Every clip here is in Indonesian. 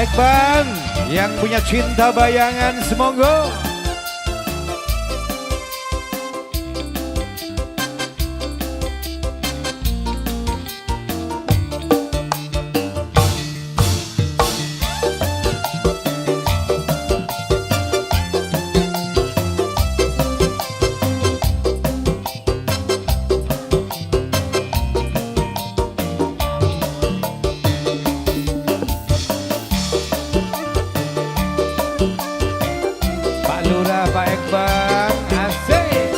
Ekban yang punya cinta bayangan semoga. Lurah Pak Ekban, asik.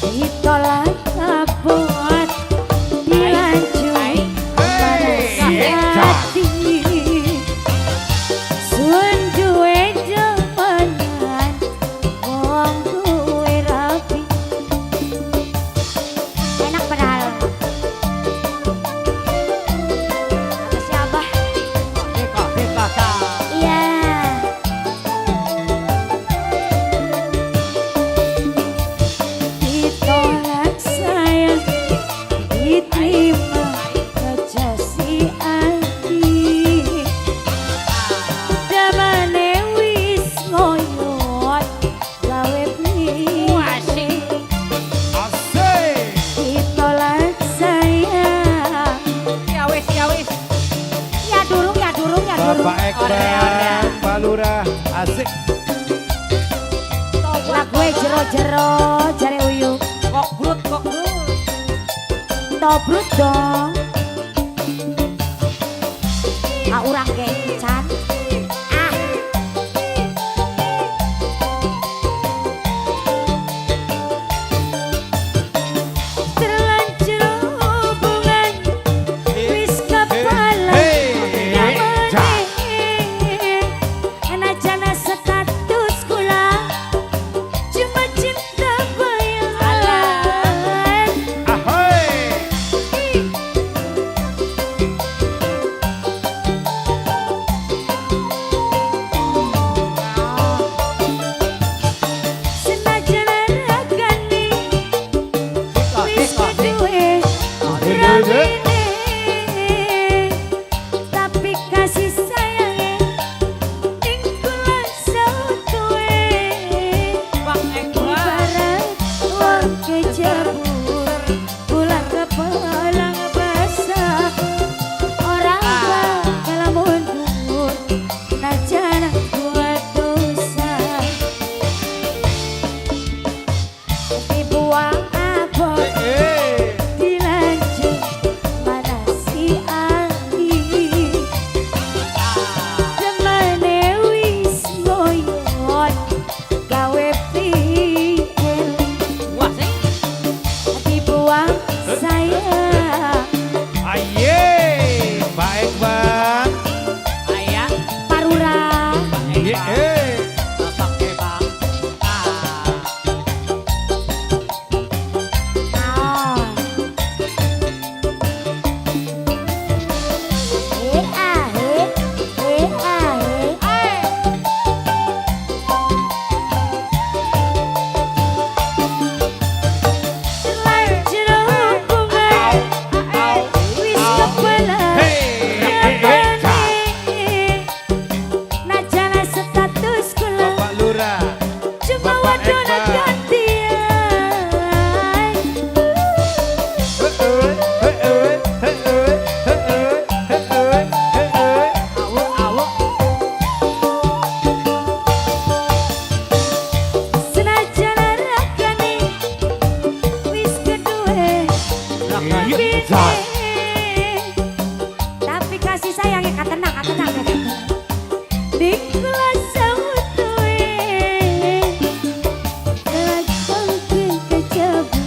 Ditolak buat dilanjut hati sun duwe demenan wong duwe rapi enak padahal. Diterima aja si Andi damane wis ngoyot gawe beli Asik. ditolak sayang ya wis ya durung Bapak Ekban, Pak Lurah, asik. lagu jero-jero jare uyu kok brut tobrut dong urang kayak can terlanjur hubungan wis kepala enak jana status kula cuma cinta bayangan. Senajan ragani wis duwe ramine tapi kasih sayangnya ning kula sautuwe ibarat wong kejabur pulang ke pulang basah orang bakal mundur najan buat dosa dibuang abot dilanjut mana si Andi demane wis ngoyot gawe pilih dibuang sayang Aye, Pak Ekban. parura terlanjur hubungan wis kepala najana status kula Pak Lurah, cuma Bapak wadona Ekban. gantian senajan ragani wis kedue bini tapi kasih sayangnya katenang di kelas sautuwe kelakon kejabut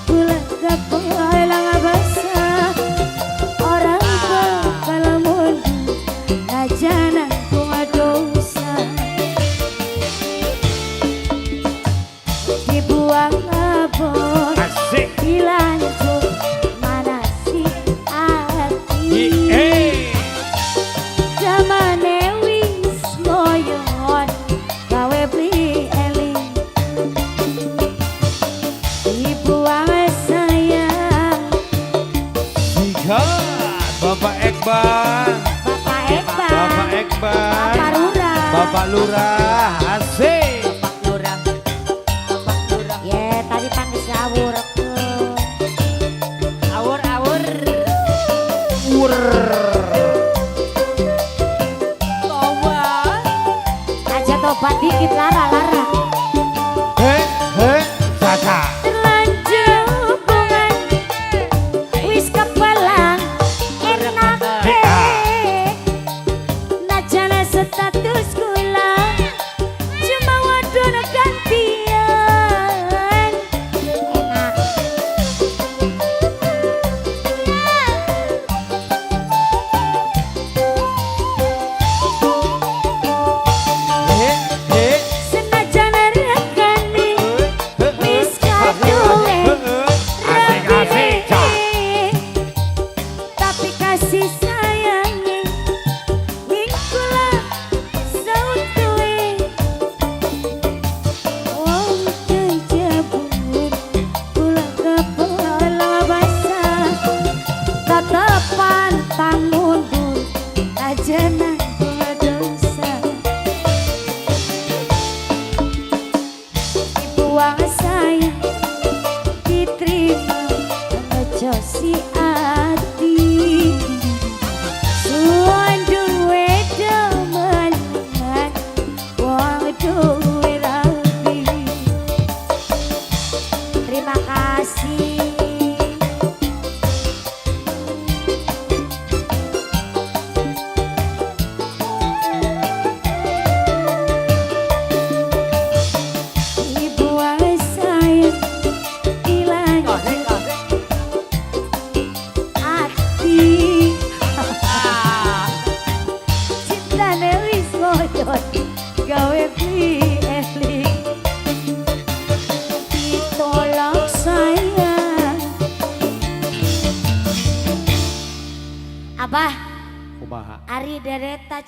pulang ke pulang basah orang bakal mundur najanan bunga dosa dibuang abot Asik. dilanjut mana Ibu saya Sikat Bapak Ekban, Bapak Ekban, Bapak Ekban, Bapak Lurah, Bapak Lurah, asik. Bapak Lurah. Ya tadi panggil awur. Awur. Wur. Tobat. Aja tobat dikit Lara. Caca. Terlanjur hubungan wis kepalang enak najana status kula cuma wadon gantian enak senajan rekane wis kaduwe tapi kasih sayangnya wingkula sautuwe wong kejabun kula kepala basah tatapan tangundur ajanan kula dosa ibu saya diterima aja si ati suan duwe demenan wong duwe rapi terima kasih ibu saya hilang ati cintane wis koyot gawe pilih ditolak sayang apa Kumaha? Ari dereta